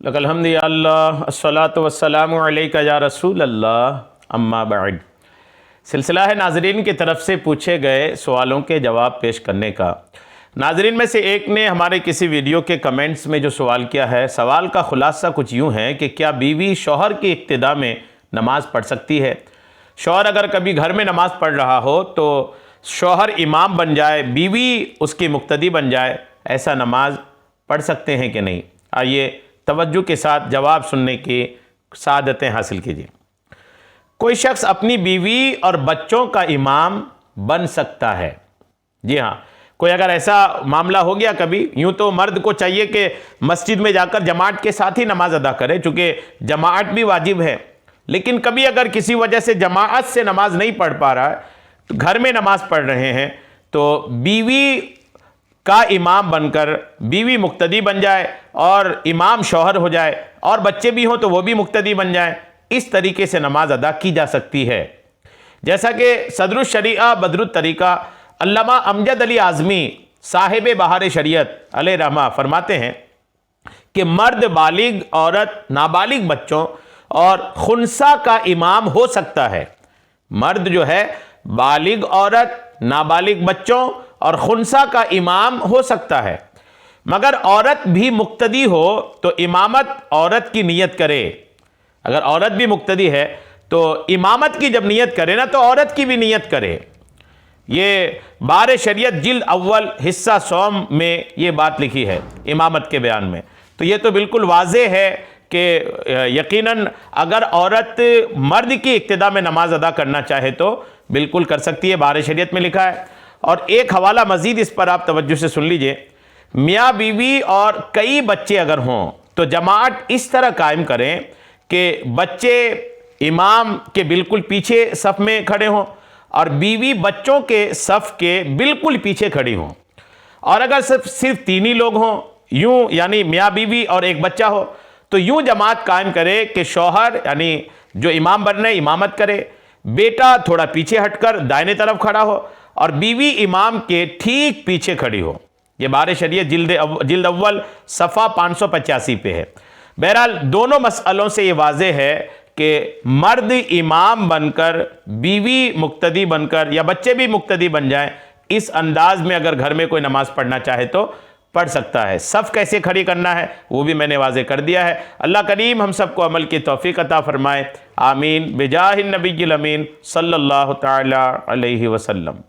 لک الحمد یا اللہ الصلاۃ والسلام علیک یا رسول اللہ اما بعد۔ سلسلہ ہے ناظرین کی طرف سے پوچھے گئے سوالوں کے جواب پیش کرنے کا۔ ناظرین میں سے ایک نے ہمارے کسی ویڈیو کے کمنٹس میں جو سوال کیا ہے، سوال کا خلاصہ کچھ یوں ہے کہ کیا بیوی شوہر کی اقتداء میں نماز پڑھ سکتی ہے؟ شوہر اگر کبھی گھر میں نماز پڑھ رہا ہو تو شوہر امام بن جائے، بیوی اس کی مقتدی بن جائے، ایسا نماز پڑھ سکتے ہیں کہ نہیں؟ آئیے توجہ کے ساتھ جواب سننے کی سعادتیں حاصل کیجیے۔ کوئی شخص اپنی بیوی اور بچوں کا امام بن سکتا ہے؟ جی ہاں، کوئی اگر ایسا معاملہ ہو گیا کبھی، یوں تو مرد کو چاہیے کہ مسجد میں جا کر جماعت کے ساتھ ہی نماز ادا کرے، چونکہ جماعت بھی واجب ہے، لیکن کبھی اگر کسی وجہ سے جماعت سے نماز نہیں پڑھ پا رہا ہے، گھر میں نماز پڑھ رہے ہیں، تو بیوی کا امام بن کر بیوی مقتدی بن جائے اور امام شوہر ہو جائے، اور بچے بھی ہوں تو وہ بھی مقتدی بن جائیں، اس طریقے سے نماز ادا کی جا سکتی ہے۔ جیسا کہ صدر الشریعہ بدر الطریقہ علامہ امجد علی اعظمی صاحب بہار شریعت علیہ رحمہ فرماتے ہیں کہ مرد بالغ عورت نابالغ بچوں اور خنثیٰ کا امام ہو سکتا ہے۔ مرد جو ہے بالغ عورت نابالغ بچوں اور خنثیٰ کا امام ہو سکتا ہے، مگر عورت بھی مقتدی ہو تو امامت عورت کی نیت کرے۔ اگر عورت بھی مقتدی ہے تو امامت کی جب نیت کرے نا تو عورت کی بھی نیت کرے۔ یہ بہار شریعت جلد اول حصہ سوم میں یہ بات لکھی ہے امامت کے بیان میں، تو یہ تو بالکل واضح ہے کہ یقیناً اگر عورت مرد کی اقتداء میں نماز ادا کرنا چاہے تو بالکل کر سکتی ہے، بہار شریعت میں لکھا ہے۔ اور ایک حوالہ مزید اس پر آپ توجہ سے سن لیجئے، میاں بیوی اور کئی بچے اگر ہوں تو جماعت اس طرح قائم کریں کہ بچے امام کے بالکل پیچھے صف میں کھڑے ہوں اور بیوی بچوں کے صف کے بالکل پیچھے کھڑی ہوں، اور اگر صرف تین ہی لوگ ہوں، یوں یعنی میاں بیوی اور ایک بچہ ہو، تو یوں جماعت قائم کرے کہ شوہر یعنی جو امام بن رہے امامت کرے، بیٹا تھوڑا پیچھے ہٹ کر دائیں طرف کھڑا ہو اور بیوی امام کے ٹھیک پیچھے کھڑی ہو۔ یہ بہار شریعت جلد اول صفحہ 585 پہ ہے۔ بہرحال دونوں مسئلوں سے یہ واضح ہے کہ مرد امام بن کر بیوی مقتدی بن کر یا بچے بھی مقتدی بن جائیں، اس انداز میں اگر گھر میں کوئی نماز پڑھنا چاہے تو پڑھ سکتا ہے۔ صف کیسے کھڑی کرنا ہے وہ بھی میں نے واضح کر دیا ہے۔ اللہ کریم ہم سب کو عمل کی توفیق عطا فرمائے، آمین بجاہ النبی الامین صلی اللہ تعالی علیہ وسلم۔